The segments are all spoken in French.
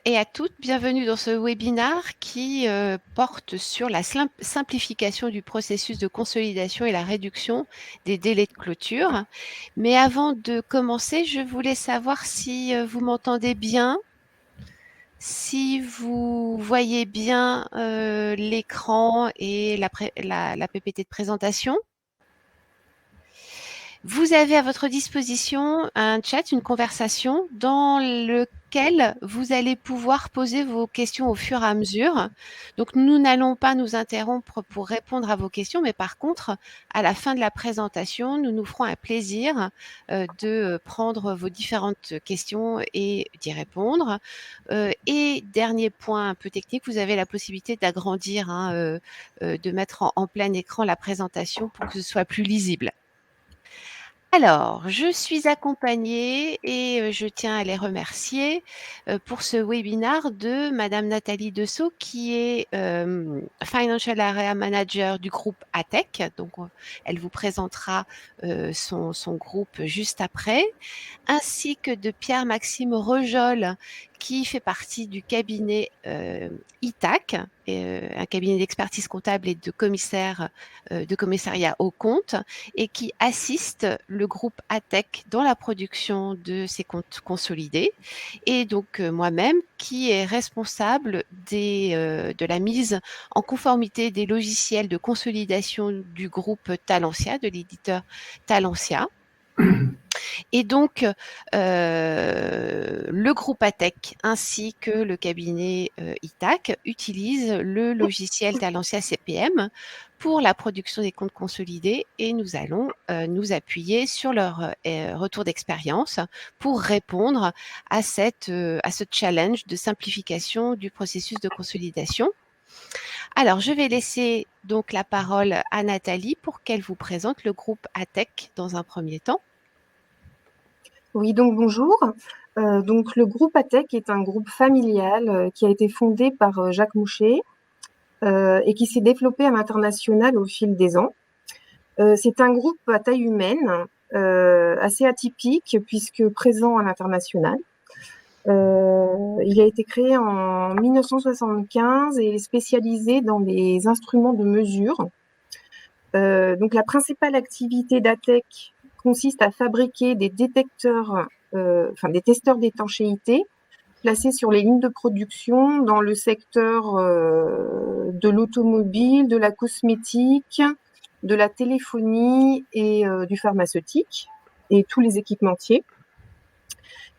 et à toutes, bienvenue dans ce webinaire qui porte sur la simplification du processus de consolidation et la réduction des délais de clôture. Mais avant de commencer, je voulais savoir si vous m'entendez bien, si vous voyez bien l'écran et la PPT de présentation. Vous avez à votre disposition un chat, une conversation dans lequel vous allez pouvoir poser vos questions au fur et à mesure. Donc, nous n'allons pas nous interrompre pour répondre à vos questions, mais par contre, à la fin de la présentation, nous nous ferons un plaisir de prendre vos différentes questions et d'y répondre. Et dernier point un peu technique, vous avez la possibilité d'agrandir, de mettre en plein écran la présentation pour que ce soit plus lisible. Alors, je suis accompagnée et je tiens à les remercier pour ce webinaire de Madame Nathalie Dessau, qui est Financial Area Manager du groupe ATEC. Donc, elle vous présentera son groupe juste après, ainsi que de Pierre-Maxime Rejol, qui fait partie du cabinet ITAC, un cabinet d'expertise comptable et de commissariat aux comptes, et qui assiste le groupe ATEC dans la production de ses comptes consolidés. Et donc moi-même, qui est responsable de la mise en conformité des logiciels de consolidation du groupe Talentia, de l'éditeur Talentia. Et donc, le groupe ATEC ainsi que le cabinet ITAC utilisent le logiciel Talentia CPM pour la production des comptes consolidés, et nous allons nous appuyer sur leur retour d'expérience pour répondre à ce challenge de simplification du processus de consolidation. Alors, je vais laisser donc la parole à Nathalie pour qu'elle vous présente le groupe ATEC dans un premier temps. Oui, donc bonjour. Donc le groupe ATEC est un groupe familial qui a été fondé par Jacques Mouchet et qui s'est développé à l'international au fil des ans. C'est un groupe à taille humaine, assez atypique puisque présent à l'international. Il a été créé en 1975 et est spécialisé dans les instruments de mesure. Donc la principale activité d'ATEC consiste à fabriquer des détecteurs, des testeurs d'étanchéité placés sur les lignes de production dans le secteur de l'automobile, de la cosmétique, de la téléphonie et du pharmaceutique et tous les équipementiers.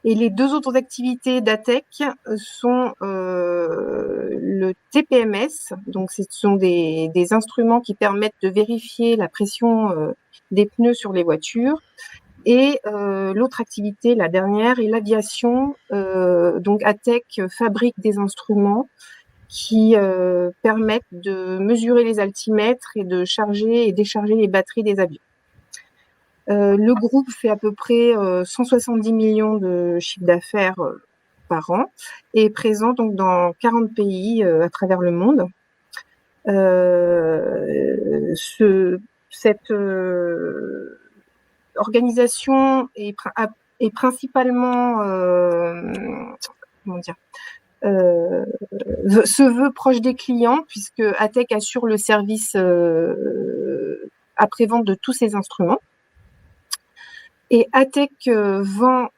Et les deux autres activités d'ATEC sont le TPMS, donc ce sont des instruments qui permettent de vérifier la pression des pneus sur les voitures. Et l'autre activité, la dernière, est l'aviation. Donc ATEC fabrique des instruments qui permettent de mesurer les altimètres et de charger et décharger les batteries des avions. Le groupe fait à peu près 170 millions de chiffre d'affaires par an et est présent donc dans 40 pays à travers le monde. Cette organisation est principalement se veut proche des clients, puisque ATEC assure le service après-vente de tous ces instruments. Et ATEC vend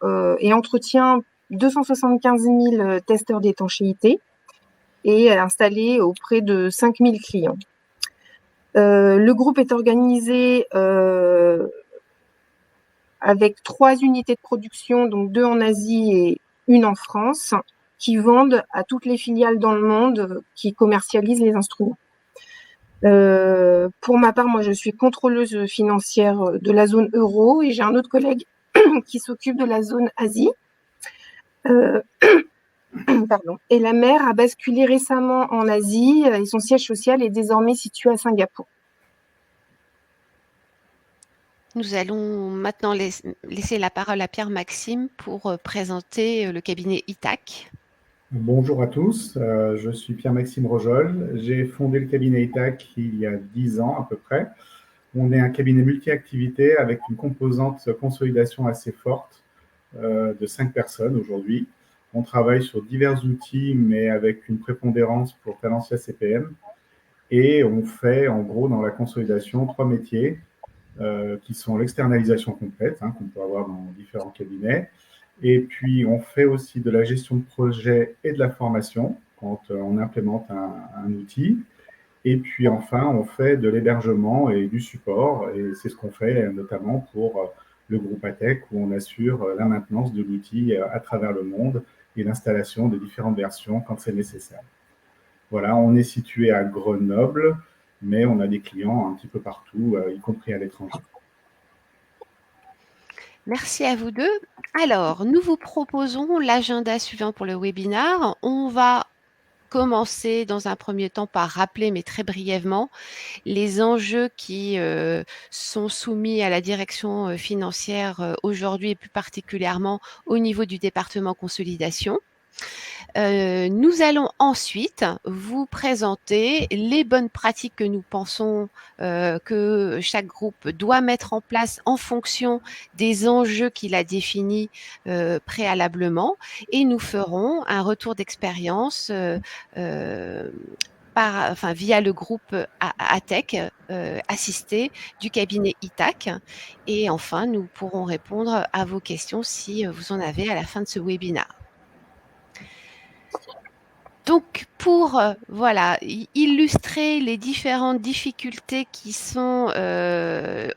et entretient 275 000 testeurs d'étanchéité et est installé auprès de 5 000 clients. Le groupe est organisé avec 3 unités de production, donc 2 en Asie et 1 en France, qui vendent à toutes les filiales dans le monde qui commercialisent les instruments. Pour ma part, moi, je suis contrôleuse financière de la zone euro et j'ai un autre collègue qui s'occupe de la zone Asie. Pardon. Et la mère a basculé récemment en Asie et son siège social est désormais situé à Singapour. Nous allons maintenant laisser la parole à Pierre-Maxime pour présenter le cabinet ITAC. Bonjour à tous, je suis Pierre-Maxime Rojol. J'ai fondé le cabinet ITAC il y a 10 ans à peu près. On est un cabinet multi-activités avec une composante consolidation assez forte de 5 personnes aujourd'hui. On travaille sur divers outils, mais avec une prépondérance pour Talentia CPM. Et on fait, en gros, dans la consolidation, 3 métiers qui sont l'externalisation complète, qu'on peut avoir dans différents cabinets. Et puis, on fait aussi de la gestion de projet et de la formation quand on implémente un outil. Et puis, enfin, on fait de l'hébergement et du support. Et c'est ce qu'on fait notamment pour le groupe ATEC, où on assure la maintenance de l'outil à travers le monde et l'installation de différentes versions quand c'est nécessaire. Voilà, on est situé à Grenoble, mais on a des clients un petit peu partout, y compris à l'étranger. Merci à vous deux. Alors, nous vous proposons l'agenda suivant pour le webinaire. On va commencer dans un premier temps par rappeler, mais très brièvement, les enjeux qui sont soumis à la direction financière aujourd'hui et plus particulièrement au niveau du département consolidation. Nous allons ensuite vous présenter les bonnes pratiques que nous pensons que chaque groupe doit mettre en place en fonction des enjeux qu'il a définis préalablement, et nous ferons un retour d'expérience via le groupe ATEC assisté du cabinet ITAC. Et enfin, nous pourrons répondre à vos questions si vous en avez à la fin de ce webinaire. Donc, pour illustrer les différentes difficultés qui sont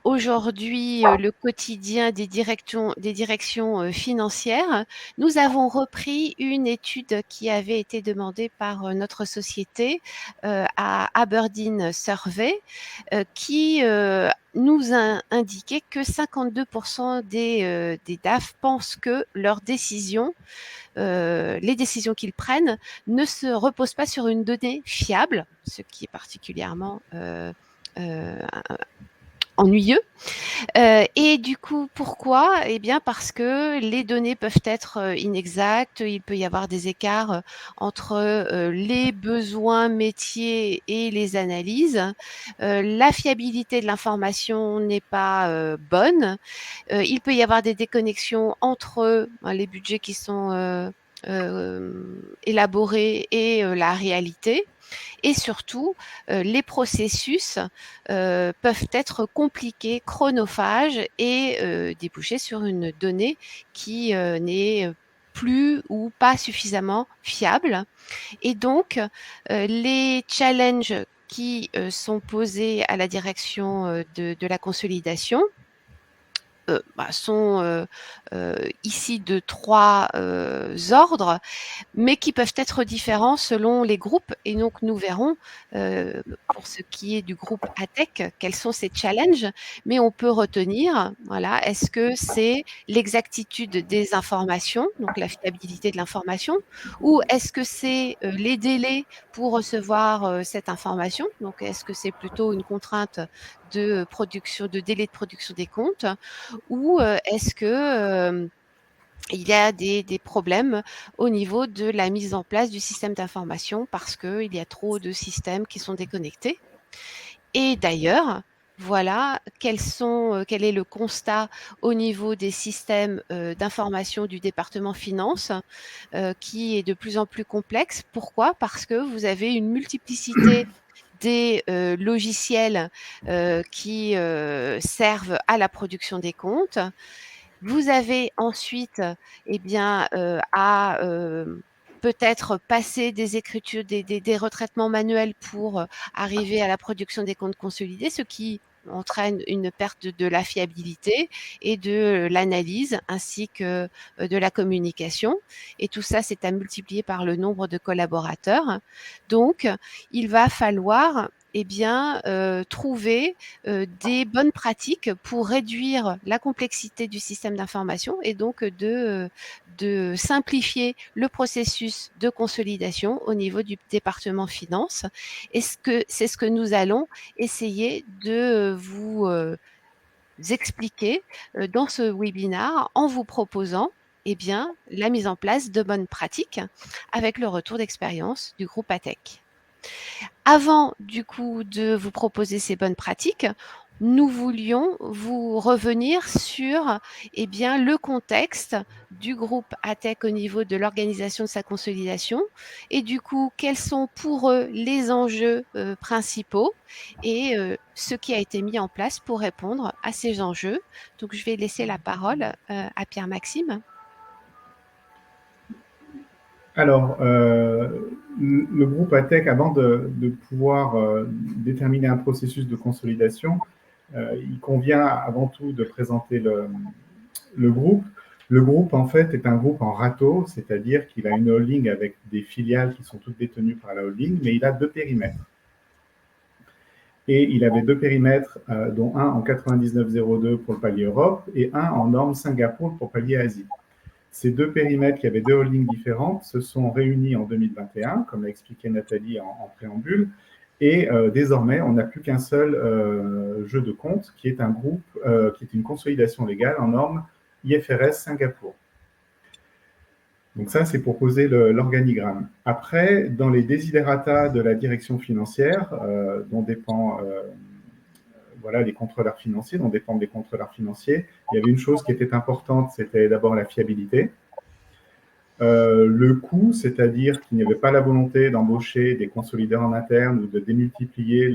aujourd'hui le quotidien des directions financières, nous avons repris une étude qui avait été demandée par notre société à Aberdeen Survey, qui nous a indiqué que 52% des DAF pensent que leurs décisions, les décisions qu'ils prennent, ne se reposent pas sur une donnée fiable, ce qui est particulièrement ennuyeux. Et du coup, pourquoi? Eh bien, parce que les données peuvent être inexactes, il peut y avoir des écarts entre les besoins métiers et les analyses. La fiabilité de l'information n'est pas bonne. Il peut y avoir des déconnexions entre les budgets qui sont élaborés et la réalité. Et surtout, les processus peuvent être compliqués, chronophages et déboucher sur une donnée qui n'est plus ou pas suffisamment fiable. Et donc, les challenges qui sont posés à la direction de la consolidation sont ici de 3 ordres, mais qui peuvent être différents selon les groupes. Et donc, nous verrons, pour ce qui est du groupe ATEC, quels sont ces challenges. Mais on peut retenir, voilà, est-ce que c'est l'exactitude des informations, donc la fiabilité de l'information, ou est-ce que c'est les délais pour recevoir cette information? Donc, est-ce que c'est plutôt une contrainte de délai de production des comptes, ou est-ce que il y a des problèmes au niveau de la mise en place du système d'information parce qu'il y a trop de systèmes qui sont déconnectés? Et d'ailleurs, voilà, quel est le constat au niveau des systèmes d'information du département finance, qui est de plus en plus complexe. Pourquoi? Parce que vous avez une multiplicité des logiciels qui servent à la production des comptes. Vous avez ensuite à peut-être passer des écritures, des retraitements manuels pour arriver à la production des comptes consolidés, ce qui entraîne une perte de la fiabilité et de l'analyse ainsi que de la communication. Et tout ça, c'est à multiplier par le nombre de collaborateurs. Donc, il va falloir trouver des bonnes pratiques pour réduire la complexité du système d'information et donc de simplifier le processus de consolidation au niveau du département finance. C'est ce que nous allons essayer de vous expliquer dans ce webinaire en vous proposant la mise en place de bonnes pratiques avec le retour d'expérience du groupe ATEC. Avant, du coup, de vous proposer ces bonnes pratiques, nous voulions vous revenir sur le contexte du groupe ATEC au niveau de l'organisation de sa consolidation et du coup, quels sont pour eux les enjeux principaux et ce qui a été mis en place pour répondre à ces enjeux. Donc, je vais laisser la parole à Pierre-Maxime. Alors, le groupe ATEC, avant de pouvoir déterminer un processus de consolidation, il convient avant tout de présenter le groupe. Le groupe, en fait, est un groupe en râteau, c'est-à-dire qu'il a une holding avec des filiales qui sont toutes détenues par la holding, mais il a 2 périmètres. Et il avait 2 périmètres, dont un en 9902 pour le palier Europe et un en norme Singapour pour le palier Asie. Ces 2 périmètres qui avaient 2 holdings différentes se sont réunis en 2021, comme l'a expliqué Nathalie en préambule, et désormais, on n'a plus qu'un seul jeu de compte, qui est un groupe, qui est une consolidation légale en norme IFRS Singapour. Donc ça, c'est pour poser l'organigramme. Après, dans les desiderata de la direction financière, dont dépend les contrôleurs financiers, dont dépendent les contrôleurs financiers, il y avait une chose qui était importante, c'était d'abord la fiabilité. Le coût, c'est-à-dire qu'il n'y avait pas la volonté d'embaucher des consolideurs en interne ou de démultiplier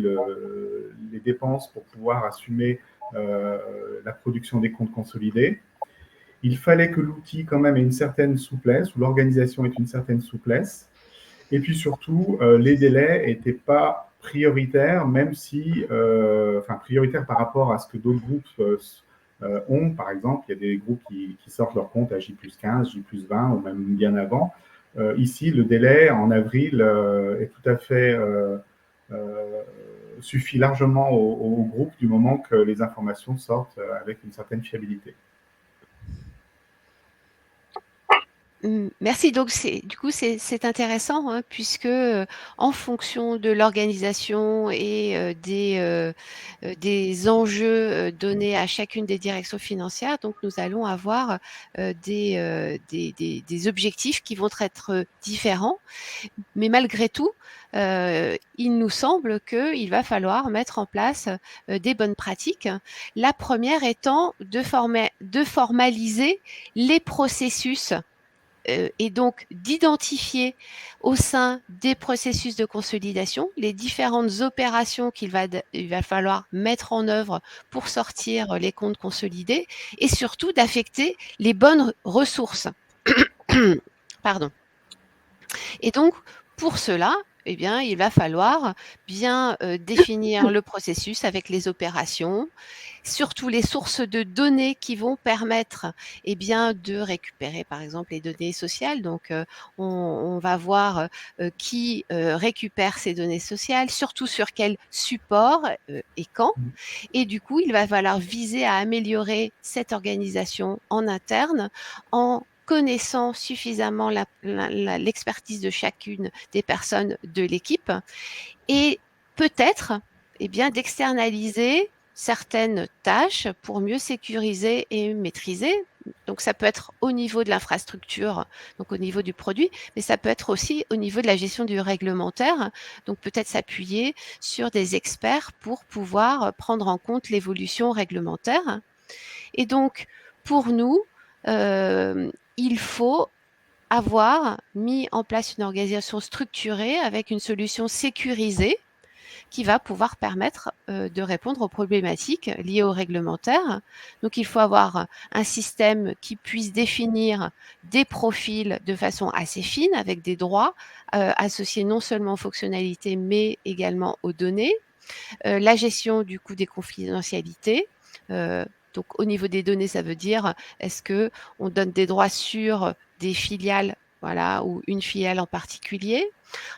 les dépenses pour pouvoir assumer la production des comptes consolidés. Il fallait que l'outil quand même ait une certaine souplesse, ou l'organisation ait une certaine souplesse. Et puis surtout, les délais n'étaient pas prioritaires, même si, prioritaires par rapport à ce que d'autres groupes ont. Par exemple, il y a des groupes qui sortent leur compte à J+15, J+20 ou même bien avant. Ici, le délai en avril est tout à fait suffit largement au groupe du moment que les informations sortent avec une certaine fiabilité. Merci. Donc, c'est intéressant hein, puisque en fonction de l'organisation et des enjeux donnés à chacune des directions financières, donc nous allons avoir des objectifs qui vont être différents. Mais malgré tout, il nous semble qu'il va falloir mettre en place des bonnes pratiques. La première étant de formaliser les processus et donc d'identifier au sein des processus de consolidation les différentes opérations il va falloir mettre en œuvre pour sortir les comptes consolidés et surtout d'affecter les bonnes ressources. Pardon. Et donc, pour cela, il va falloir bien définir le processus avec les opérations, surtout les sources de données qui vont permettre de récupérer par exemple les données sociales. Donc on va voir qui récupère ces données sociales, surtout sur quel support et quand. Et du coup, il va falloir viser à améliorer cette organisation en interne en connaissant suffisamment l'expertise de chacune des personnes de l'équipe et peut-être d'externaliser certaines tâches pour mieux sécuriser et maîtriser. Donc, ça peut être au niveau de l'infrastructure, donc au niveau du produit, mais ça peut être aussi au niveau de la gestion du réglementaire. Donc, peut-être s'appuyer sur des experts pour pouvoir prendre en compte l'évolution réglementaire. Et donc, pour nous, il faut avoir mis en place une organisation structurée avec une solution sécurisée qui va pouvoir permettre de répondre aux problématiques liées au réglementaire. Donc, il faut avoir un système qui puisse définir des profils de façon assez fine avec des droits associés non seulement aux fonctionnalités mais également aux données. La gestion du coup des confidentialités. Donc, au niveau des données, ça veut dire est-ce que on donne des droits sur des filiales, voilà, ou une filiale en particulier.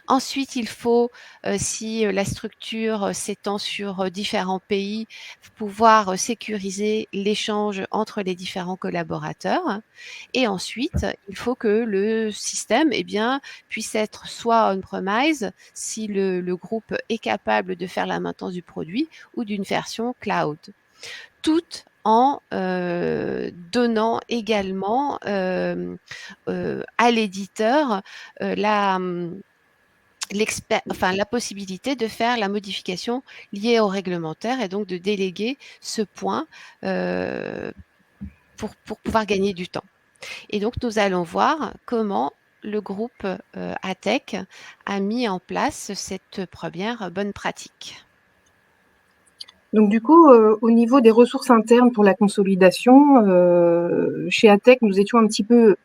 Ensuite, il faut, si la structure s'étend sur différents pays, pouvoir sécuriser l'échange entre les différents collaborateurs. Et ensuite, il faut que le système puisse être soit on-premise, si le groupe est capable de faire la maintenance du produit, ou d'une version cloud. Tout en donnant également à l'éditeur la possibilité de faire la modification liée au réglementaire et donc de déléguer ce point pour pouvoir gagner du temps. Et donc, nous allons voir comment le groupe ATEC a mis en place cette première bonne pratique. Donc du coup, au niveau des ressources internes pour la consolidation, chez ATEC, nous étions un petit peu,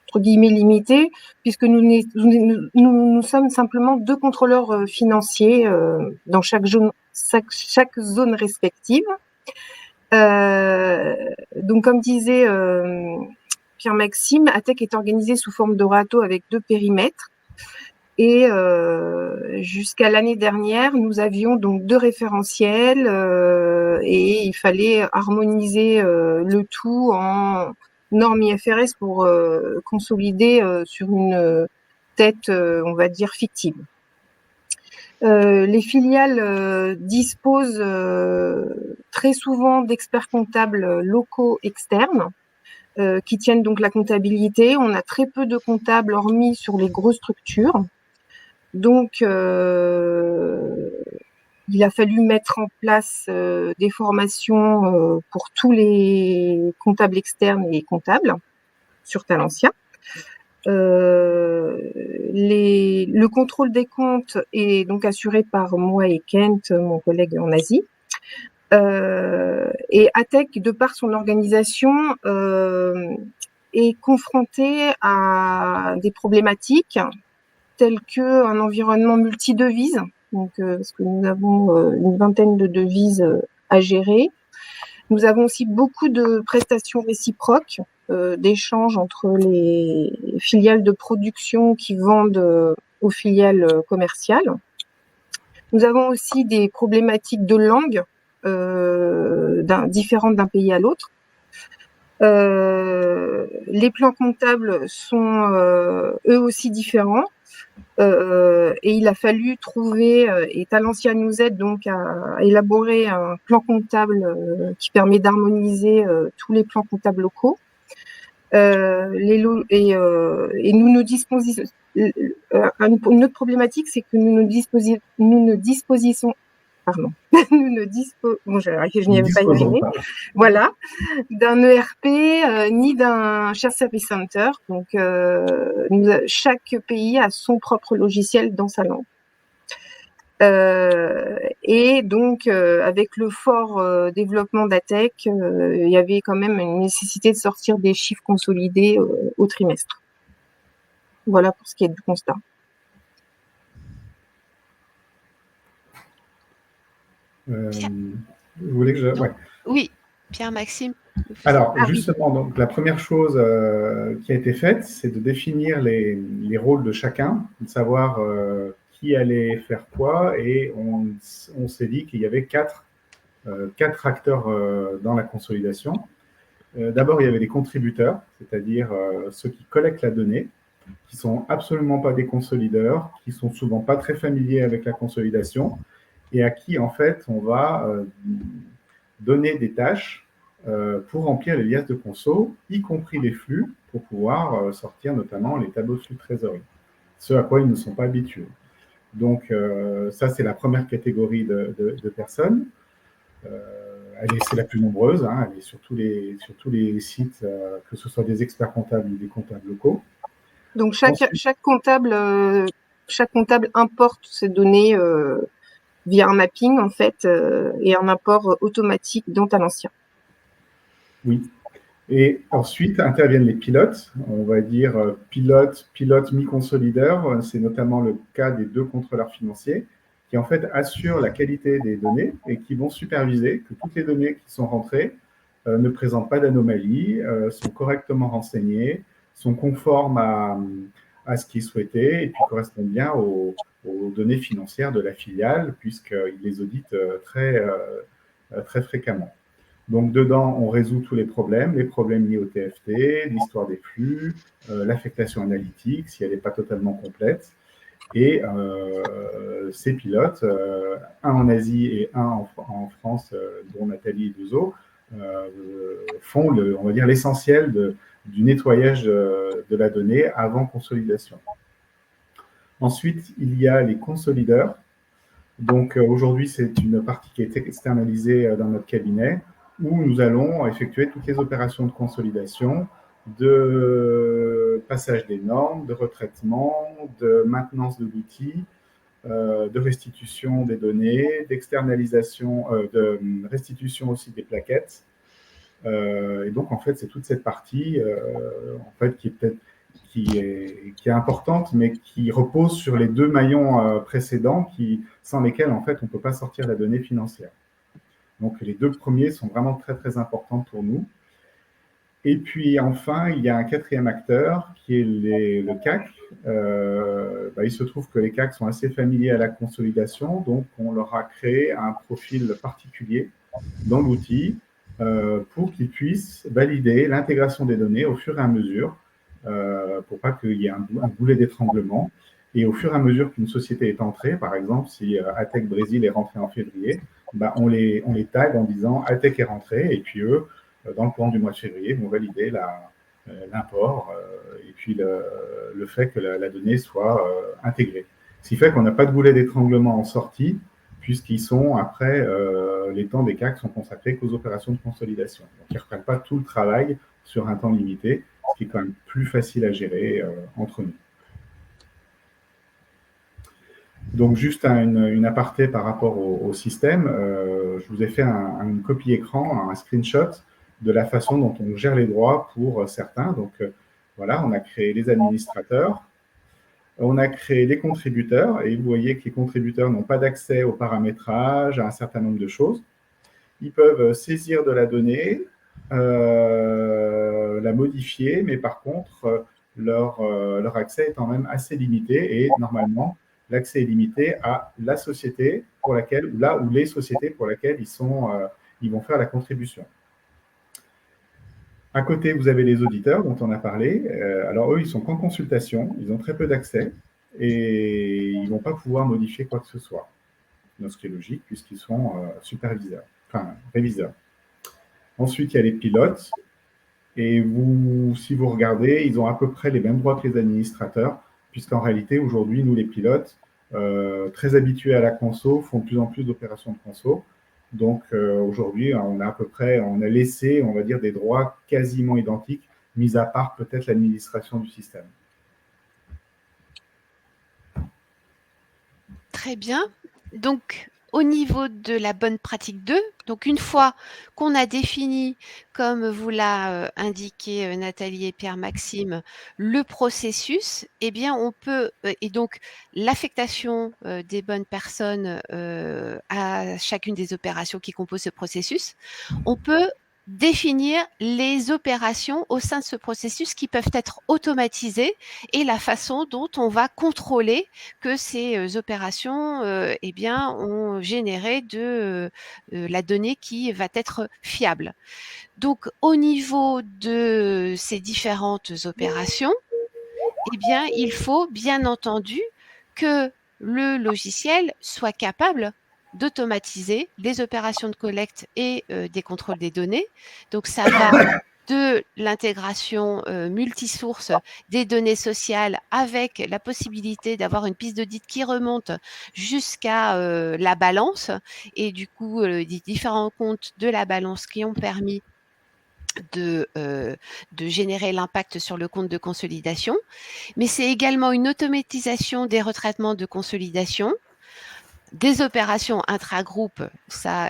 entre guillemets, limités, puisque nous sommes simplement 2 contrôleurs financiers dans chaque zone respective. Donc comme disait Pierre-Maxime, ATEC est organisé sous forme de râteau avec 2 périmètres. Et jusqu'à l'année dernière, nous avions donc 2 référentiels et il fallait harmoniser le tout en normes IFRS pour consolider sur une tête, on va dire, fictive. Les filiales disposent très souvent d'experts comptables locaux externes qui tiennent donc la comptabilité. On a très peu de comptables hormis sur les grosses structures. Donc, il a fallu mettre en place des formations pour tous les comptables externes et comptables sur Talentia. Le contrôle des comptes est donc assuré par moi et Kent, mon collègue en Asie. Et ATEC, de par son organisation, est confronté à des problématiques telles qu'un environnement multi-devises, donc, parce que nous avons une vingtaine de devises à gérer. Nous avons aussi beaucoup de prestations réciproques, d'échanges entre les filiales de production qui vendent aux filiales commerciales. Nous avons aussi des problématiques de langue différentes d'un pays à l'autre. Les plans comptables sont eux aussi différents. Et il a fallu trouver, et Talentia nous aide donc à élaborer un plan comptable qui permet d'harmoniser tous les plans comptables locaux. Et nous ne disposons. Une autre problématique, c'est que nous ne disposons. Pardon. Je n'y avais pas imaginé. Voilà, d'un ERP ni d'un shared service center. Donc, chaque pays a son propre logiciel dans sa langue. Et donc, avec le fort développement d'ATEC, il y avait quand même une nécessité de sortir des chiffres consolidés au trimestre. Voilà pour ce qui est du constat. Vous voulez que je... Ouais. Oui, Pierre-Maxime. Alors, justement, donc, la première chose qui a été faite, c'est de définir les rôles de chacun, de savoir qui allait faire quoi, et on s'est dit qu'il y avait quatre acteurs dans la consolidation. D'abord, il y avait les contributeurs, c'est-à-dire ceux qui collectent la donnée, qui sont absolument pas des consolideurs, qui sont souvent pas très familiers avec la consolidation, et à qui, en fait, on va donner des tâches pour remplir les liasses de conso, y compris les flux, pour pouvoir sortir notamment les tableaux de flux de trésorerie, ce à quoi ils ne sont pas habitués. Donc, ça, c'est la première catégorie de personnes. C'est la plus nombreuse, hein, elle est sur tous les sites, que ce soit des experts comptables ou des comptables locaux. Donc, chaque comptable importe ces données via un mapping, en fait, et un import automatique dans Talentia. Oui. Et ensuite interviennent les pilotes, on va dire pilote mi-consolideur, c'est notamment le cas des 2 contrôleurs financiers, qui en fait assurent la qualité des données et qui vont superviser que toutes les données qui sont rentrées ne présentent pas d'anomalies, sont correctement renseignées, sont conformes à ce qui est souhaité et puis correspondent bien aux données financières de la filiale, puisqu'ils les auditent très fréquemment. Donc, dedans, on résout tous les problèmes liés au TFT, l'histoire des flux, l'affectation analytique, si elle n'est pas totalement complète. Et ces pilotes, un en Asie et un en France, dont Nathalie et Duzo, font, on va dire, l'essentiel du nettoyage de la donnée avant consolidation. Ensuite, il y a les consolideurs. Donc aujourd'hui, c'est une partie qui est externalisée dans notre cabinet où nous allons effectuer toutes les opérations de consolidation, de passage des normes, de retraitement, de maintenance de l'outil, de restitution des données, d'externalisation, de restitution aussi des plaquettes. Et donc, en fait, c'est toute cette partie en fait, qui est importante, mais qui repose sur les deux maillons précédents sans lesquels, en fait, on ne peut pas sortir la donnée financière. Donc, les deux premiers sont vraiment très, très importants pour nous. Et puis, enfin, il y a un quatrième acteur qui est le CAC. Il se trouve que les CAC sont assez familiers à la consolidation, donc on leur a créé un profil particulier dans l'outil pour qu'ils puissent valider l'intégration des données au fur et à mesure, pour pas qu'il y ait un boulet d'étranglement. Et au fur et à mesure qu'une société est entrée, par exemple, si Atec Brésil est rentré en février, on les tag en disant Atec est rentré, et puis eux, dans le plan du mois de février, vont valider l'import et puis le fait que la donnée soit intégrée. Ce qui fait qu'on n'a pas de boulet d'étranglement en sortie, puisqu'ils sont, après, les temps des CAC sont consacrés qu'aux opérations de consolidation. Donc, ils ne reprennent pas tout le travail sur un temps limité, ce qui est quand même plus facile à gérer entre nous. Donc, juste une aparté par rapport au système, je vous ai fait une copie écran, un screenshot de la façon dont on gère les droits pour certains. Donc, voilà, on a créé les administrateurs, on a créé les contributeurs, et vous voyez que les contributeurs n'ont pas d'accès au paramétrage, à un certain nombre de choses. Ils peuvent saisir de la donnée, la modifier, mais par contre, leur accès est quand même assez limité, et normalement, l'accès est limité à la société pour laquelle, ou les sociétés pour lesquelles ils vont faire la contribution. À côté, vous avez les auditeurs dont on a parlé. Alors, eux, ils sont qu'en consultation, ils ont très peu d'accès et ils ne vont pas pouvoir modifier quoi que ce soit. Ce qui est logique, puisqu'ils sont superviseurs, enfin réviseurs. Ensuite, il y a les pilotes. Et si vous regardez, ils ont à peu près les mêmes droits que les administrateurs, puisqu'en réalité, aujourd'hui, nous, les pilotes, très habitués à la conso, font de plus en plus d'opérations de conso. Donc aujourd'hui, on a laissé, on va dire, des droits quasiment identiques, mis à part peut-être l'administration du système. Très bien. Donc, au niveau de la bonne pratique 2, donc une fois qu'on a défini, comme vous l'a indiqué Nathalie et Pierre-Maxime, le processus, eh bien on peut, et donc l'affectation des bonnes personnes à chacune des opérations qui composent ce processus, on peut définir les opérations au sein de ce processus qui peuvent être automatisées et la façon dont on va contrôler que ces opérations eh bien, ont généré de la donnée qui va être fiable. Donc, au niveau de ces différentes opérations, eh bien, il faut bien entendu que le logiciel soit capable d'automatiser les opérations de collecte et des contrôles des données. Donc, ça va de l'intégration multisource des données sociales avec la possibilité d'avoir une piste d'audit qui remonte jusqu'à la balance et du coup des différents comptes de la balance qui ont permis de générer l'impact sur le compte de consolidation. Mais c'est également une automatisation des retraitements de consolidation, des opérations intra-groupe, ça,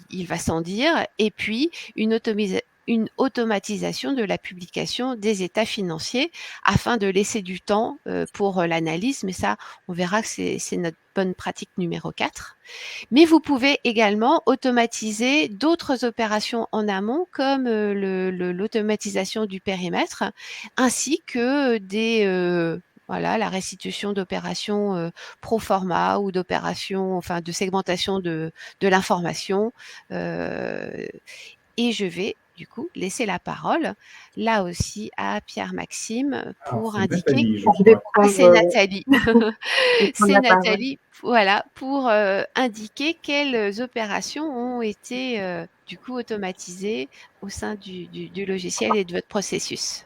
il va sans dire, et puis une automatisation de la publication des états financiers afin de laisser du temps pour l'analyse, mais ça, on verra que c'est notre bonne pratique numéro 4. Mais vous pouvez également automatiser d'autres opérations en amont, comme l'automatisation du périmètre, ainsi que la restitution d'opérations pro forma ou d'opérations, enfin de segmentation de l'information. Et je vais du coup laisser la parole là aussi à Pierre-Maxime pour indiquer. Nathalie, je crois. C'est Nathalie. C'est Nathalie, voilà, pour indiquer quelles opérations ont été du coup automatisées au sein du logiciel et de votre processus.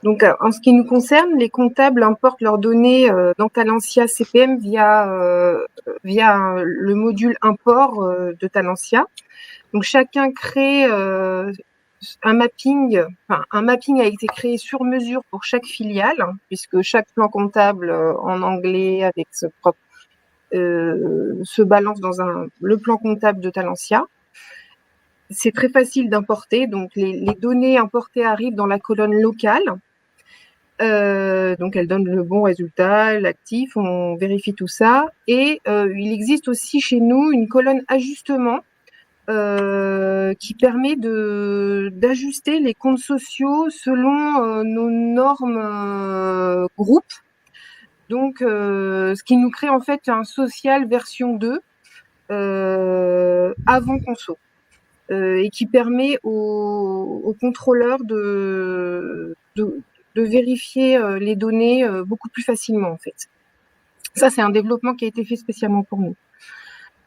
Donc, en ce qui nous concerne, les comptables importent leurs données dans Talentia CPM via le module import de Talentia. Donc, chacun crée un mapping a été créé sur mesure pour chaque filiale, puisque chaque plan comptable en anglais avec ce propre se balance dans le plan comptable de Talentia. C'est très facile d'importer, donc les données importées arrivent dans la colonne locale. Donc elles donnent le bon résultat, l'actif, on vérifie tout ça. Et il existe aussi chez nous une colonne ajustement qui permet d'ajuster les comptes sociaux selon nos normes groupes. Donc, ce qui nous crée en fait un social version 2 avant conso. Et qui permet aux contrôleurs de vérifier les données beaucoup plus facilement en fait. Ça, c'est un développement qui a été fait spécialement pour nous.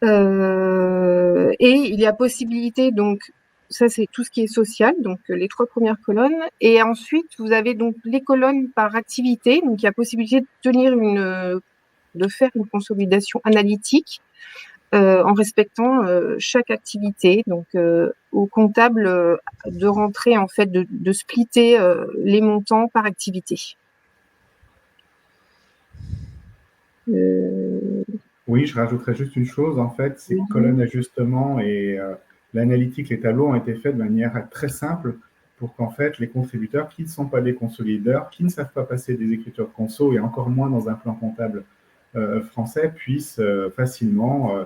Et il y a possibilité, donc ça c'est tout ce qui est social, donc les 3 premières colonnes. Et ensuite, vous avez donc les colonnes par activité. Donc il y a possibilité de faire une consolidation analytique en respectant chaque activité. Donc au comptable de rentrer en fait, de splitter les montants par activité. Oui, je rajouterais juste une chose, en fait, ces colonnes d'ajustement et l'analytique, les tableaux ont été faits de manière très simple pour qu'en fait, les contributeurs qui ne sont pas des consolideurs, qui ne savent pas passer des écritures conso et encore moins dans un plan comptable français, puissent facilement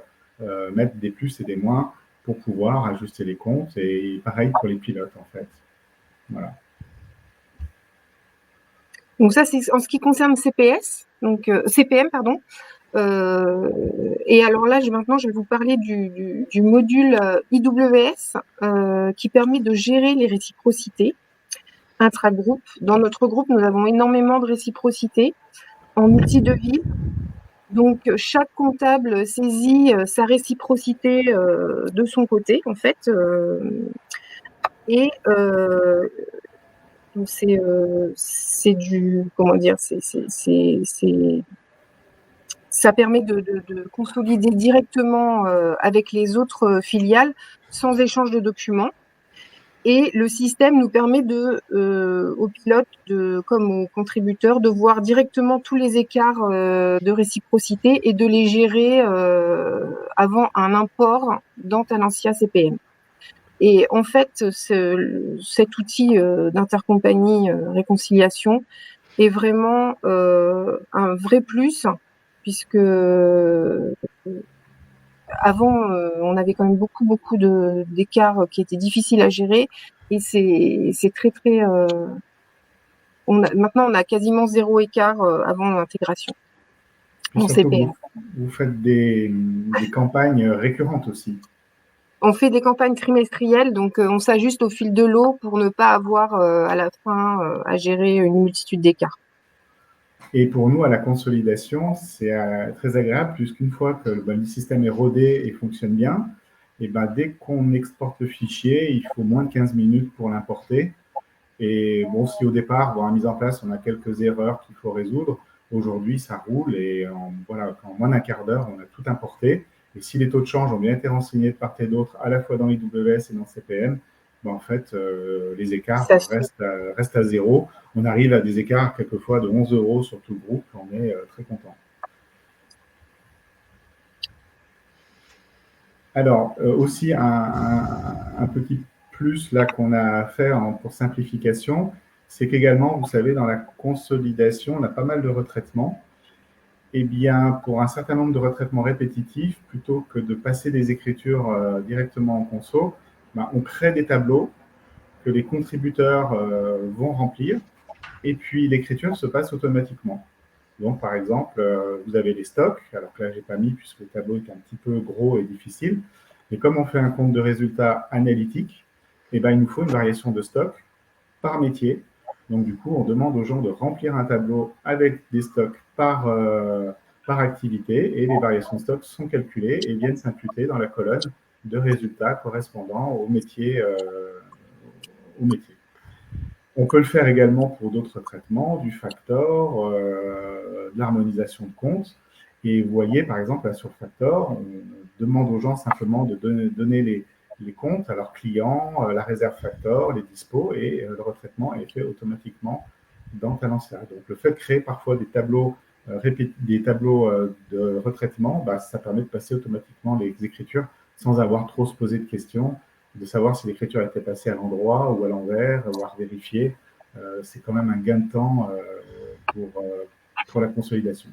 mettre des plus et des moins pour pouvoir ajuster les comptes. Et pareil pour les pilotes, en fait. Voilà. Donc ça, c'est en ce qui concerne CPS, donc CPM, pardon. Et alors là, maintenant, je vais vous parler du module IWS qui permet de gérer les réciprocités intra-groupe. Dans notre groupe, nous avons énormément de réciprocités en outils de vie. Donc, chaque comptable saisit sa réciprocité de son côté, en fait. Et donc c'est du, comment dire, ça permet de consolider directement avec les autres filiales sans échange de documents. Et le système nous permet aux pilotes comme aux contributeurs de voir directement tous les écarts de réciprocité et de les gérer avant un import dans Talentia CPM. Et en fait, cet outil d'intercompagnie réconciliation est vraiment un vrai plus, puisque avant, on avait quand même beaucoup d'écarts qui étaient difficiles à gérer, et c'est très très. Maintenant, on a quasiment 0 écart avant l'intégration en CPM. Vous faites des campagnes récurrentes aussi. On fait des campagnes trimestrielles, donc on s'ajuste au fil de l'eau pour ne pas avoir à la fin à gérer une multitude d'écarts. Et pour nous, à la consolidation, c'est très agréable, puisqu'une fois que le système est rodé et fonctionne bien, et dès qu'on exporte le fichier, il faut moins de 15 minutes pour l'importer. Et bon, si au départ, dans la mise en place, on a quelques erreurs qu'il faut résoudre, aujourd'hui, ça roule et en moins d'un quart d'heure, on a tout importé. Et si les taux de change ont bien été renseignés de part et d'autre, à la fois dans IWS et dans CPM, en fait, les écarts restent à zéro. On arrive à des écarts quelquefois de 11 € sur tout le groupe. On est très content. Alors, aussi un petit plus là qu'on a fait pour simplification, c'est qu'également, vous savez, dans la consolidation, on a pas mal de retraitements. Eh bien, pour un certain nombre de retraitements répétitifs, plutôt que de passer des écritures directement en conso, on crée des tableaux que les contributeurs vont remplir, et puis l'écriture se passe automatiquement. Donc, par exemple, vous avez les stocks, alors que là, je n'ai pas mis puisque le tableau est un petit peu gros et difficile, mais comme on fait un compte de résultats analytique, il nous faut une variation de stock par métier. Donc, du coup, on demande aux gens de remplir un tableau avec des stocks par activité, et les variations de stock sont calculées et viennent s'imputer dans la colonne de résultats correspondant au métier. On peut le faire également pour d'autres traitements, du factor, de l'harmonisation de comptes. Et vous voyez, par exemple, là, sur Factor, on demande aux gens simplement de donner les comptes à leurs clients, la réserve Factor, les dispos, et le retraitement est fait automatiquement dans Talentia. Donc, le fait de créer parfois des tableaux, de retraitement, ça permet de passer automatiquement les écritures sans avoir trop se poser de questions, de savoir si l'écriture était passée à l'endroit ou à l'envers, voire vérifier. C'est quand même un gain de temps pour la consolidation.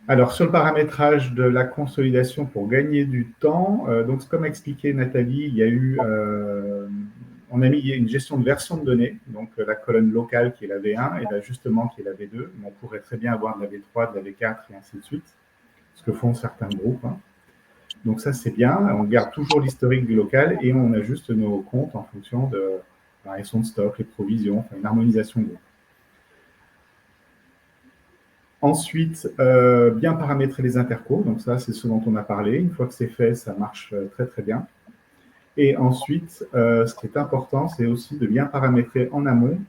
Alors, sur le paramétrage de la consolidation pour gagner du temps, donc comme expliqué Nathalie, il y a eu, on a mis une gestion de version de données, donc la colonne locale qui est la V1 et l'ajustement qui est la V2. Mais on pourrait très bien avoir de la V3, de la V4 et ainsi de suite, ce que font certains groupes. Donc ça, c'est bien. On garde toujours l'historique du local et on ajuste nos comptes en fonction de la variation de stock, les provisions, enfin une harmonisation de groupe. Ensuite, bien paramétrer les intercos. Donc ça, c'est ce dont on a parlé. Une fois que c'est fait, ça marche très, très bien. Et ensuite, ce qui est important, c'est aussi de bien paramétrer en amont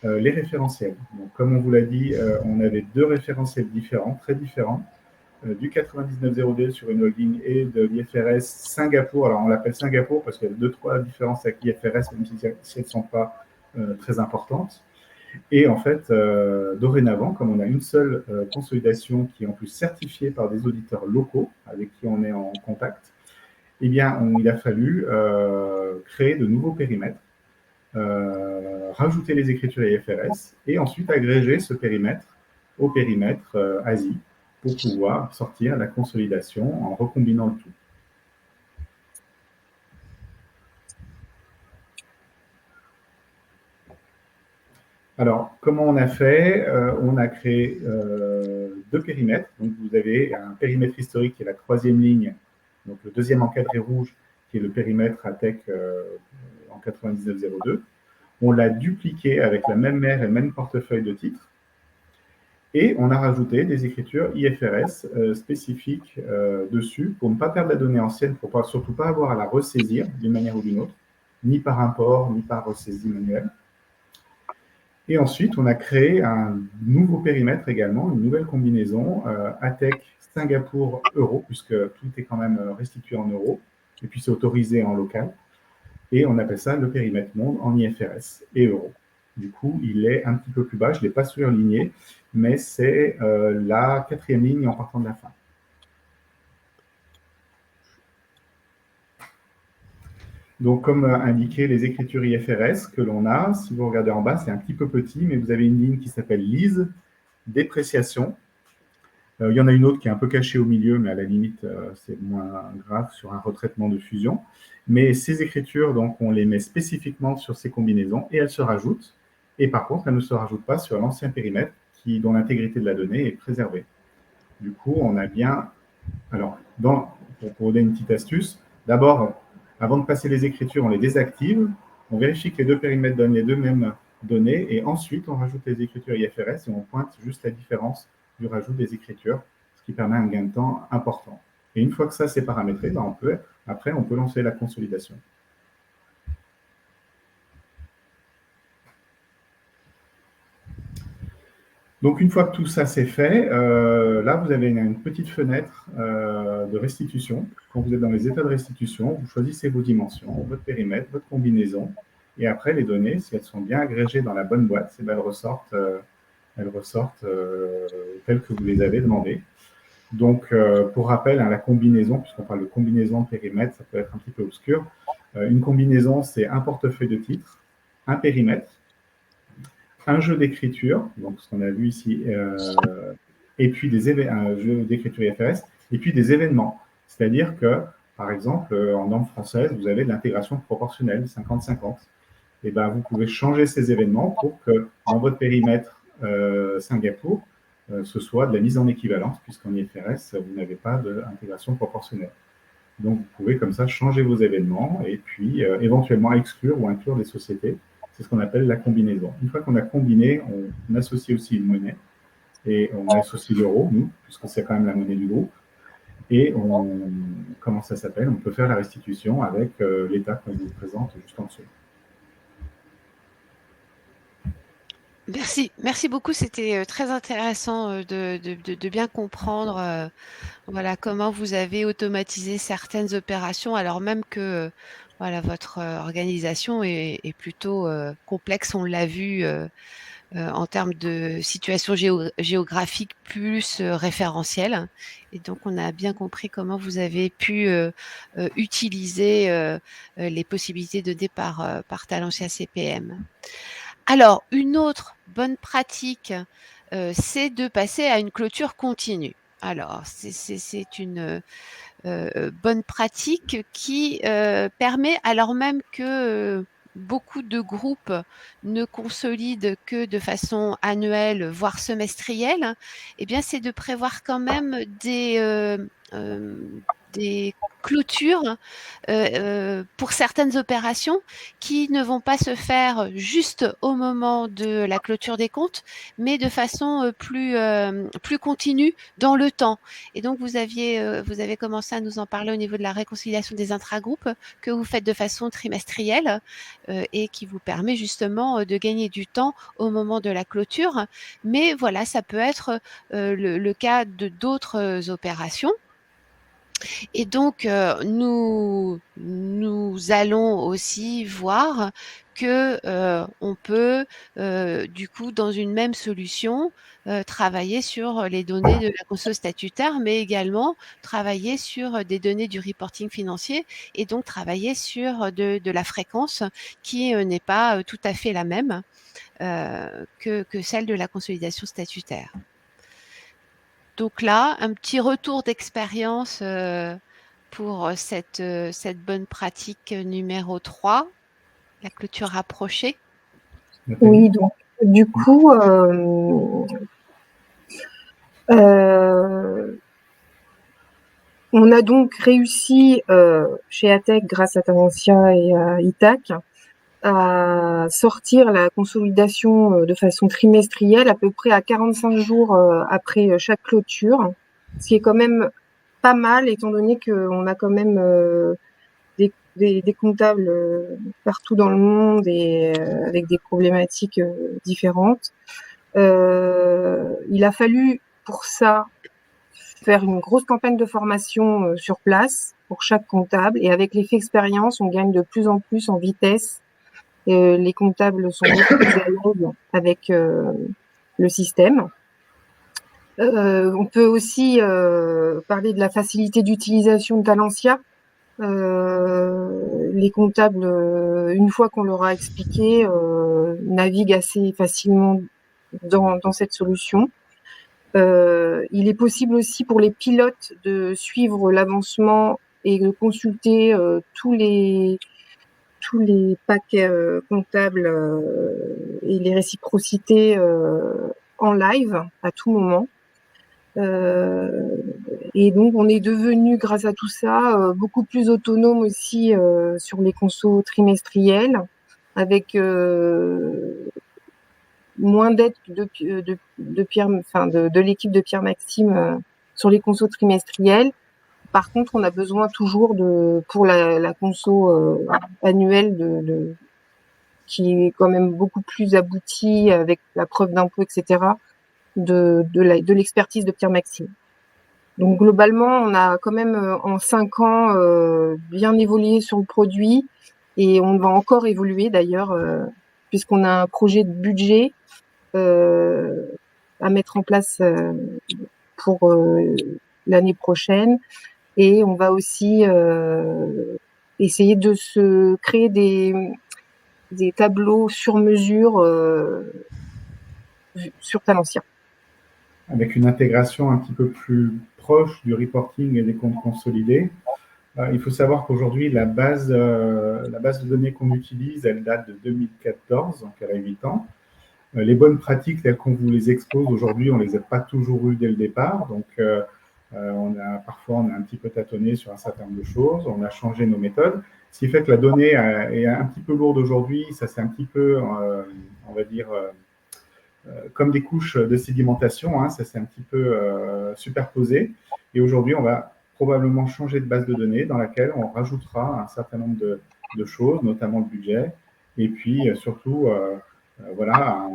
les référentiels. Donc, comme on vous l'a dit, on avait 2 référentiels différents, très différents, du 9902 sur une holding et de l'IFRS Singapour. Alors, on l'appelle Singapour parce qu'il y a 2-3 différences avec l'IFRS, même si elles ne sont pas très importantes. Et en fait, dorénavant, comme on a une seule consolidation qui est en plus certifiée par des auditeurs locaux avec qui on est en contact, eh bien, il a fallu créer de nouveaux périmètres, rajouter les écritures IFRS et ensuite agréger ce périmètre au périmètre ASI pour pouvoir sortir la consolidation en recombinant le tout. Alors, comment on a fait? On a créé 2 périmètres. Donc, vous avez un périmètre historique qui est la 3e ligne, donc le 2e encadré rouge, qui est le périmètre ATEC en 9902. On l'a dupliqué avec la même mère et le même portefeuille de titres. Et on a rajouté des écritures IFRS spécifiques dessus pour ne pas perdre la donnée ancienne, pour surtout pas avoir à la ressaisir d'une manière ou d'une autre, ni par import, ni par ressaisie manuelle. Et ensuite, on a créé un nouveau périmètre également, une nouvelle combinaison, ATEC Singapour Euro, puisque tout est quand même restitué en euros, et puis c'est autorisé en local. Et on appelle ça le périmètre monde en IFRS et euro. Du coup, il est un petit peu plus bas, je ne l'ai pas surligné, mais c'est la 4e ligne en partant de la fin. Donc, comme indiqué, les écritures IFRS que l'on a, si vous regardez en bas, c'est un petit peu petit, mais vous avez une ligne qui s'appelle lise, dépréciation. Il y en a une autre qui est un peu cachée au milieu, mais à la limite, c'est moins grave sur un retraitement de fusion. Mais ces écritures, donc, on les met spécifiquement sur ces combinaisons et elles se rajoutent. Et par contre, elles ne se rajoutent pas sur l'ancien périmètre dont l'intégrité de la donnée est préservée. Du coup, on a bien... Alors, pour vous donner une petite astuce, d'abord, avant de passer les écritures, on les désactive. On vérifie que les 2 périmètres donnent les 2 mêmes données. Et ensuite, on rajoute les écritures IFRS et on pointe juste la différence du rajout des écritures, ce qui permet un gain de temps important. Et une fois que ça c'est paramétré, après on peut lancer la consolidation. Donc une fois que tout ça c'est fait, là vous avez une petite fenêtre de restitution. Quand vous êtes dans les états de restitution, vous choisissez vos dimensions, votre périmètre, votre combinaison, et après les données, si elles sont bien agrégées dans la bonne boîte, elles ressortent telles que vous les avez demandées. Donc, pour rappel, la combinaison, puisqu'on parle de combinaison de périmètre, ça peut être un petit peu obscur. Une combinaison, c'est un portefeuille de titres, un périmètre, un jeu d'écriture, donc ce qu'on a vu ici, et puis un jeu d'écriture IFRS, et puis des événements. C'est-à-dire que, par exemple, en norme française, vous avez de l'intégration proportionnelle, 50-50. Et ben, vous pouvez changer ces événements pour que dans votre périmètre Singapour, ce soit de la mise en équivalence, puisqu'en IFRS, vous n'avez pas d'intégration proportionnelle. Donc, vous pouvez comme ça changer vos événements et puis éventuellement exclure ou inclure des sociétés. C'est ce qu'on appelle la combinaison. Une fois qu'on a combiné, on associe aussi une monnaie et on associe l'euro, nous, puisque c'est quand même la monnaie du groupe. et comment ça s'appelle, on peut faire la restitution avec l'état qu'on vous présente juste en dessous. Merci beaucoup. C'était très intéressant de bien comprendre voilà, comment vous avez automatisé certaines opérations, alors même que voilà, votre organisation est plutôt complexe, on l'a vu en termes de situation géographique plus référentielle. Et donc, on a bien compris comment vous avez pu utiliser les possibilités données par Talentia CPM. Alors, une autre bonne pratique, c'est de passer à une clôture continue. Alors, c'est une bonne pratique qui permet, alors même que beaucoup de groupes ne consolident que de façon annuelle, voire semestrielle, eh bien, c'est de prévoir quand même des clôtures pour certaines opérations qui ne vont pas se faire juste au moment de la clôture des comptes, mais de façon plus continue dans le temps. Et donc, vous avez commencé à nous en parler au niveau de la réconciliation des intragroupes que vous faites de façon trimestrielle et qui vous permet justement de gagner du temps au moment de la clôture. Mais voilà, ça peut être le cas de d'autres opérations. Et donc, nous allons aussi voir que on peut, du coup, dans une même solution, travailler sur les données de la conso statutaire, mais également travailler sur des données du reporting financier et donc travailler sur de la fréquence qui n'est pas tout à fait la même que celle de la consolidation statutaire. Donc là, un petit retour d'expérience pour cette bonne pratique numéro 3, la clôture rapprochée. Oui, donc du coup, on a donc réussi chez ATEC, grâce à Talentia et à ITAC, à sortir la consolidation de façon trimestrielle, à peu près à 45 jours après chaque clôture, ce qui est quand même pas mal, étant donné qu'on a quand même des comptables partout dans le monde et avec des problématiques différentes. Il a fallu pour ça faire une grosse campagne de formation sur place pour chaque comptable, et avec l'effet expérience, on gagne de plus en plus en vitesse. Les comptables sont beaucoup plus à l'aise avec le système. On peut aussi parler de la facilité d'utilisation de Talentia. Les comptables, une fois qu'on leur a expliqué, naviguent assez facilement dans cette solution. Il est possible aussi pour les pilotes de suivre l'avancement et de consulter tous les paquets comptables et les réciprocités en live à tout moment. Et donc, on est devenu, grâce à tout ça, beaucoup plus autonome aussi sur les consos trimestriels, avec moins d'aide de Pierre, enfin de l'équipe de Pierre Maxime sur les consos trimestriels. Par contre, on a besoin toujours pour la conso annuelle qui est quand même beaucoup plus aboutie avec la preuve d'impôt, etc., de l'expertise de Pierre Maxime. Donc globalement, on a quand même en 5 ans bien évolué sur le produit, et on va encore évoluer d'ailleurs, puisqu'on a un projet de budget à mettre en place pour l'année prochaine, et on va aussi essayer de se créer des tableaux sur mesure sur Talentia. Avec une intégration un petit peu plus proche du reporting et des comptes consolidés. Il faut savoir qu'aujourd'hui, la base de données qu'on utilise, elle date de 2014, donc elle a 8 ans. Les bonnes pratiques telles qu'on vous les expose aujourd'hui, on ne les a pas toujours eues dès le départ. Donc, parfois, on a un petit peu tâtonné sur un certain nombre de choses. On a changé nos méthodes. Ce qui fait que la donnée est un petit peu lourde aujourd'hui. Ça, c'est un petit peu, on va dire, comme des couches de sédimentation. Ça s'est un petit peu superposé. Et aujourd'hui, on va probablement changer de base de données dans laquelle on rajoutera un certain nombre de choses, notamment le budget, et puis surtout voilà,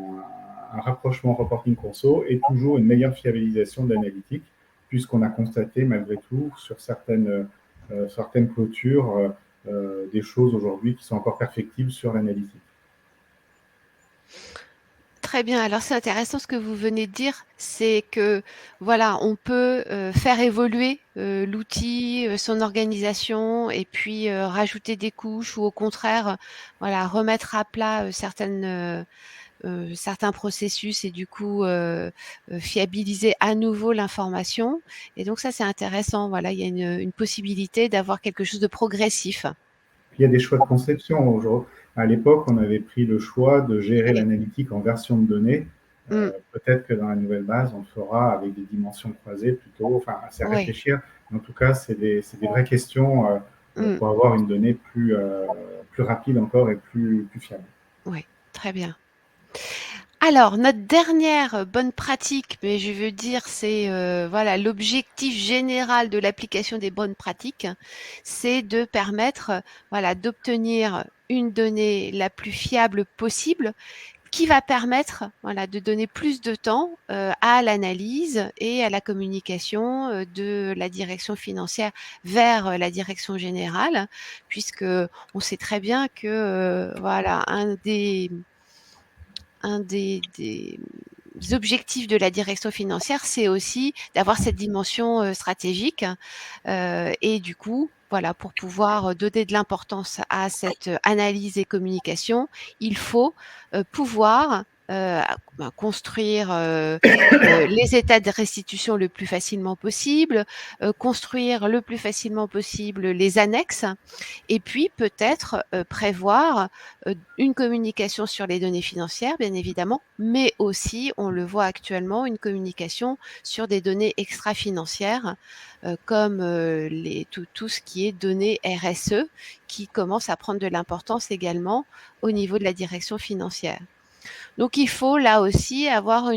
un rapprochement reporting conso et toujours une meilleure fiabilisation de l'analytique, puisqu'on a constaté malgré tout sur certaines clôtures des choses aujourd'hui qui sont encore perfectibles sur l'analytique. Très bien. Alors c'est intéressant ce que vous venez de dire, c'est que voilà, on peut faire évoluer l'outil, son organisation, et puis rajouter des couches ou au contraire, voilà, remettre à plat certains processus et du coup fiabiliser à nouveau l'information. Et donc ça c'est intéressant. Voilà, il y a une possibilité d'avoir quelque chose de progressif. Il y a des choix de conception. Aujourd'hui, à l'époque, on avait pris le choix de gérer Oui. l'analytique en version de données. Mm. Peut-être que dans la nouvelle base, on le fera avec des dimensions croisées plutôt. Enfin, c'est à Oui. réfléchir. En tout cas, c'est des vraies questions Mm. pour avoir une donnée plus rapide encore et plus fiable. Oui, très bien. Alors, notre dernière bonne pratique, mais je veux dire, c'est voilà, l'objectif général de l'application des bonnes pratiques, c'est de permettre voilà, d'obtenir une donnée la plus fiable possible qui va permettre voilà, de donner plus de temps à l'analyse et à la communication de la direction financière vers la direction générale, puisque on sait très bien que voilà, un des objectifs de la direction financière, c'est aussi d'avoir cette dimension stratégique. Et du coup, voilà, pour pouvoir donner de l'importance à cette analyse et communication, il faut pouvoir construire les états de restitution le plus facilement possible, construire le plus facilement possible les annexes, et puis peut-être prévoir une communication sur les données financières, bien évidemment, mais aussi, on le voit actuellement, une communication sur des données extra-financières, comme tout ce qui est données RSE, qui commence à prendre de l'importance également au niveau de la direction financière. Donc il faut là aussi avoir un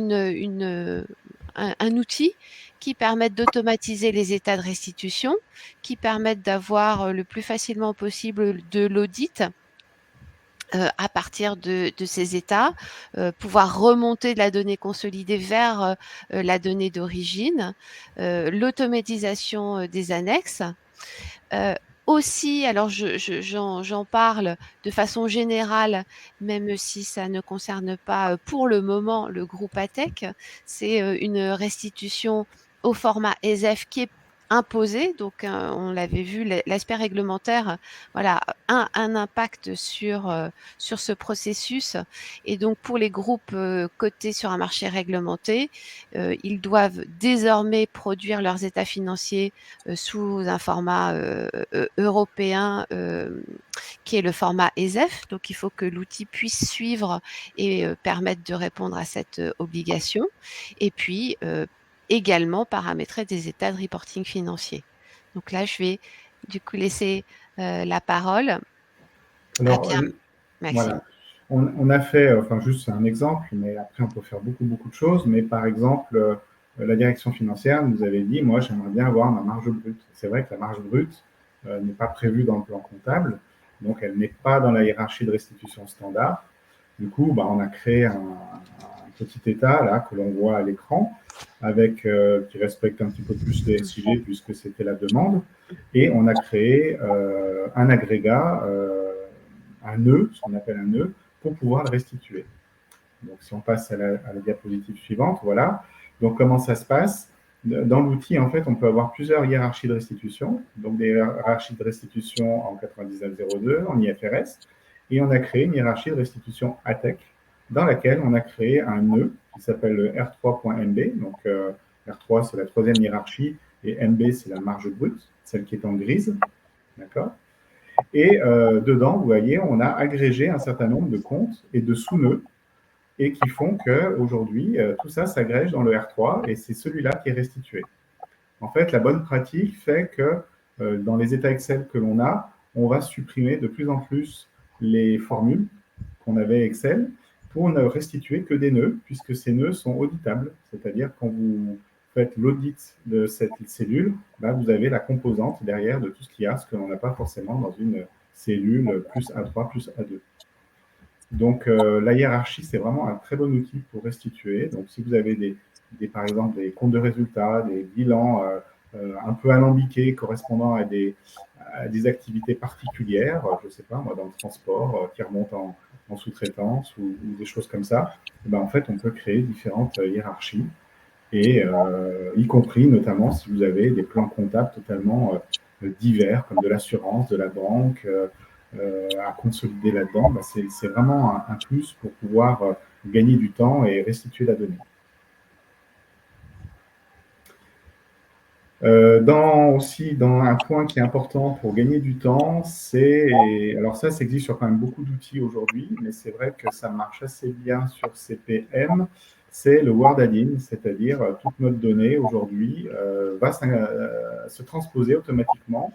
outil qui permette d'automatiser les états de restitution, qui permette d'avoir le plus facilement possible de l'audit à partir de ces états, pouvoir remonter de la donnée consolidée vers la donnée d'origine, l'automatisation des annexes. Euh, Aussi, alors j'en parle de façon générale, même si ça ne concerne pas pour le moment le groupe ATEC, c'est une restitution au format ESEF qui est imposé. Donc, on l'avait vu, l'aspect réglementaire, voilà, un impact sur ce processus. Et donc, pour les groupes cotés sur un marché réglementé, ils doivent désormais produire leurs états financiers sous un format européen qui est le format ESEF. Donc, il faut que l'outil puisse suivre et permettre de répondre à cette obligation. Et puis, également paramétrer des états de reporting financier. Donc là, je vais du coup laisser la parole à Alors, Pierre Maxime. voilà. On a fait, enfin juste c'est un exemple, mais après on peut faire beaucoup de choses. Mais par exemple, la direction financière nous avait dit, moi j'aimerais bien avoir ma marge brute. C'est vrai que la marge brute n'est pas prévue dans le plan comptable, donc elle n'est pas dans la hiérarchie de restitution standard. Du coup, bah, on a créé un petit état là que l'on voit à l'écran, avec qui respecte un petit peu plus les SIG puisque c'était la demande, et on a créé un agrégat. Un nœud, ce qu'on appelle un nœud, pour pouvoir le restituer. Donc, si on passe à la diapositive suivante, voilà. Donc, comment ça se passe? Dans l'outil, en fait, on peut avoir plusieurs hiérarchies de restitution. Donc, des hiérarchies de restitution en 9902, en IFRS. Et on a créé une hiérarchie de restitution ATEC, dans laquelle on a créé un nœud qui s'appelle le R3.MB. Donc, R3, c'est la troisième hiérarchie, et MB, c'est la marge brute, celle qui est en grise. D'accord? Et dedans, vous voyez, on a agrégé un certain nombre de comptes et de sous-nœuds et qui font qu'aujourd'hui, tout ça s'agrège dans le R3 et c'est celui-là qui est restitué. En fait, la bonne pratique fait que dans les états Excel que l'on a, on va supprimer de plus en plus les formules qu'on avait Excel pour ne restituer que des nœuds, puisque ces nœuds sont auditables. C'est-à-dire quand vous faites l'audit de cette cellule, vous avez la composante derrière de tout ce qu'il y a, ce que l'on n'a pas forcément dans une cellule plus A3 plus A2. Donc, la hiérarchie, c'est vraiment un très bon outil pour restituer. Donc, si vous avez par exemple des comptes de résultats, des bilans un peu alambiqués correspondant à des activités particulières, je ne sais pas, moi, dans le transport, qui remontent en sous-traitance ou des choses comme ça, en fait, on peut créer différentes hiérarchies, et y compris notamment si vous avez des plans comptables totalement divers, comme de l'assurance, de la banque, à consolider là-dedans, c'est vraiment un plus pour pouvoir gagner du temps et restituer la donnée. Dans un point qui est important pour gagner du temps, alors ça existe sur quand même beaucoup d'outils aujourd'hui, mais c'est vrai que ça marche assez bien sur CPM, c'est le word add-in, c'est-à-dire toute notre donnée aujourd'hui va se transposer automatiquement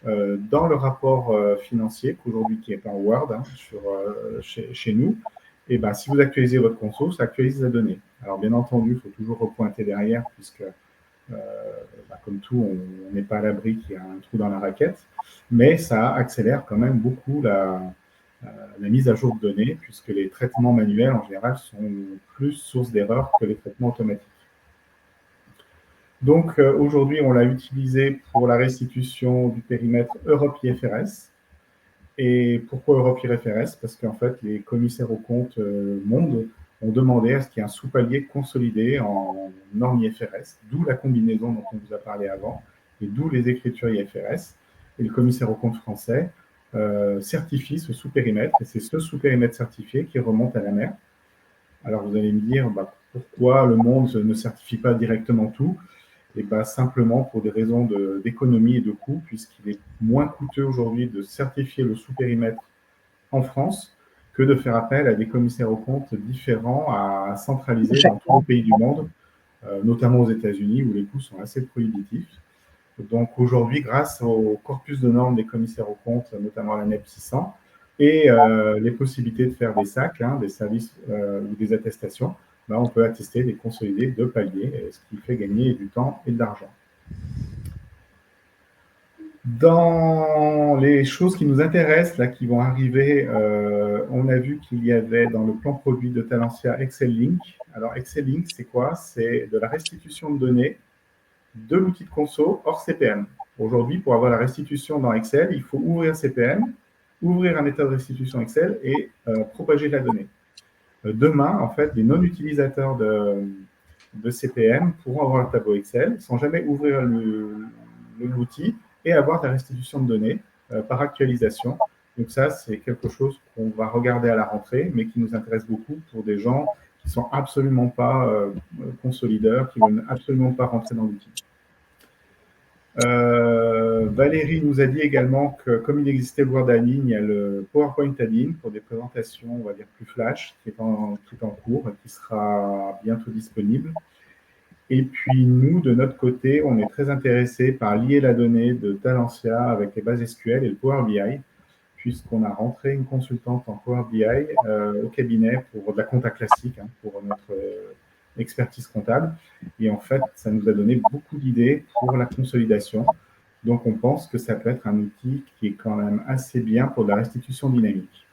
dans le rapport financier qu'aujourd'hui qui est en Word chez nous. Et si vous actualisez votre console, ça actualise la donnée. Alors bien entendu, il faut toujours repointer derrière, puisque comme tout, on n'est pas à l'abri qu'il y a un trou dans la raquette, mais ça accélère quand même beaucoup la mise à jour de données, puisque les traitements manuels, en général, sont plus source d'erreurs que les traitements automatiques. Donc, aujourd'hui, on l'a utilisé pour la restitution du périmètre Europe IFRS. Et pourquoi Europe IFRS? Parce qu'en fait, les commissaires aux comptes monde ont demandé à ce qu'il y ait un sous-palier consolidé en normes IFRS, d'où la combinaison dont on vous a parlé avant, et d'où les écritures IFRS. Et le commissaire aux comptes français certifie ce sous-périmètre, et c'est ce sous-périmètre certifié qui remonte à la mer. Alors vous allez me dire, pourquoi le monde ne certifie pas directement tout? Et simplement pour des raisons d'économie et de coût, puisqu'il est moins coûteux aujourd'hui de certifier le sous-périmètre en France que de faire appel à des commissaires aux comptes différents à centraliser dans tous les pays du monde, notamment aux États-Unis où les coûts sont assez prohibitifs. Donc aujourd'hui, grâce au corpus de normes des commissaires aux comptes, notamment la NEP 600, et les possibilités de faire des SAC, des services ou des attestations, on peut attester des consolidés de paliers, ce qui fait gagner du temps et de l'argent. Dans les choses qui nous intéressent, là, qui vont arriver, on a vu qu'il y avait dans le plan produit de Talentia Excel Link. Alors Excel Link, c'est quoi? C'est de la restitution de données de l'outil de conso hors CPM. Aujourd'hui, pour avoir la restitution dans Excel, il faut ouvrir CPM, ouvrir un état de restitution Excel et propager la donnée. Demain, en fait, les non-utilisateurs de CPM pourront avoir le tableau Excel sans jamais ouvrir l'outil et avoir la restitution de données par actualisation. Donc ça, c'est quelque chose qu'on va regarder à la rentrée, mais qui nous intéresse beaucoup pour des gens qui ne sont absolument pas consolideurs, qui ne veulent absolument pas rentrer dans l'outil. Valérie nous a dit également que comme il existait le Word Add-in, il y a le PowerPoint Add-in pour des présentations, on va dire, plus flash, qui est en cours et qui sera bientôt disponible. Et puis nous, de notre côté, on est très intéressés par lier la donnée de Talentia avec les bases SQL et le Power BI, puisqu'on a rentré une consultante en Power BI au cabinet pour de la compta classique, pour notre expertise comptable. Et en fait, ça nous a donné beaucoup d'idées pour la consolidation. Donc, on pense que ça peut être un outil qui est quand même assez bien pour de la restitution dynamique.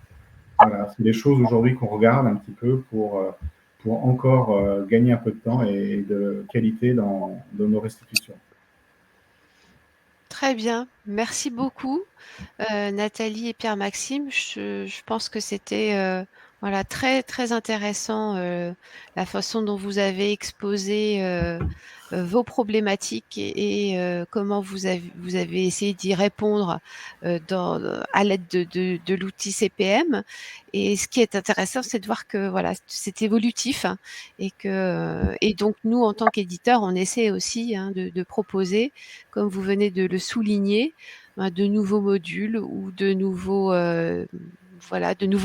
Voilà, c'est des choses aujourd'hui qu'on regarde un petit peu pour encore gagner un peu de temps et de qualité dans nos restitutions. Très bien, merci beaucoup Nathalie et Pierre-Maxime. Je pense que c'était voilà, très, très intéressant la façon dont vous avez exposé vos problématiques et comment vous avez essayé d'y répondre à l'aide de l'outil CPM. Et ce qui est intéressant, c'est de voir que voilà, c'est évolutif et donc nous, en tant qu'éditeurs, on essaie aussi de proposer, comme vous venez de le souligner, de nouveaux modules ou de nouveaux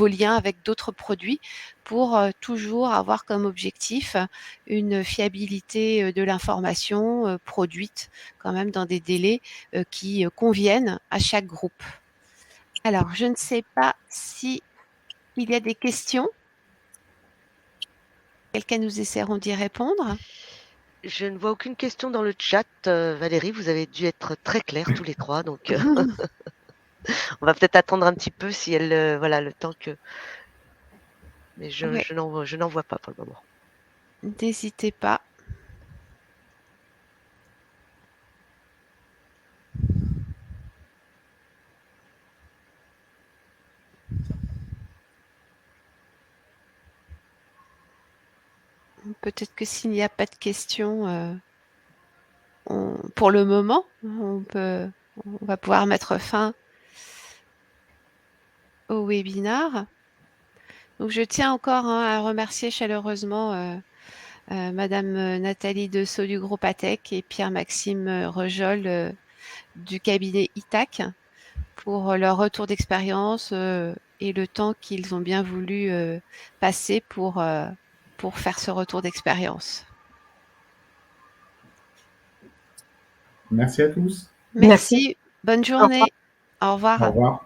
liens avec d'autres produits pour toujours avoir comme objectif une fiabilité de l'information produite quand même dans des délais qui conviennent à chaque groupe. Alors, je ne sais pas si il y a des questions. Quelqu'un nous essaierons d'y répondre. Je ne vois aucune question dans le chat. Valérie, vous avez dû être très clairs tous les trois, donc on va peut-être attendre un petit peu si elle, voilà, le temps que. Mais Ouais. je n'en vois pas pour le moment. N'hésitez pas. Peut-être que s'il n'y a pas de questions, pour le moment, on va pouvoir mettre fin au webinar. Donc, je tiens encore à remercier chaleureusement Madame Nathalie Dessau du groupe ATEC et Pierre-Maxime Rejol du cabinet ITAC pour leur retour d'expérience et le temps qu'ils ont bien voulu passer pour faire ce retour d'expérience. Merci à tous. Merci. Bonne journée. Au revoir. Au revoir.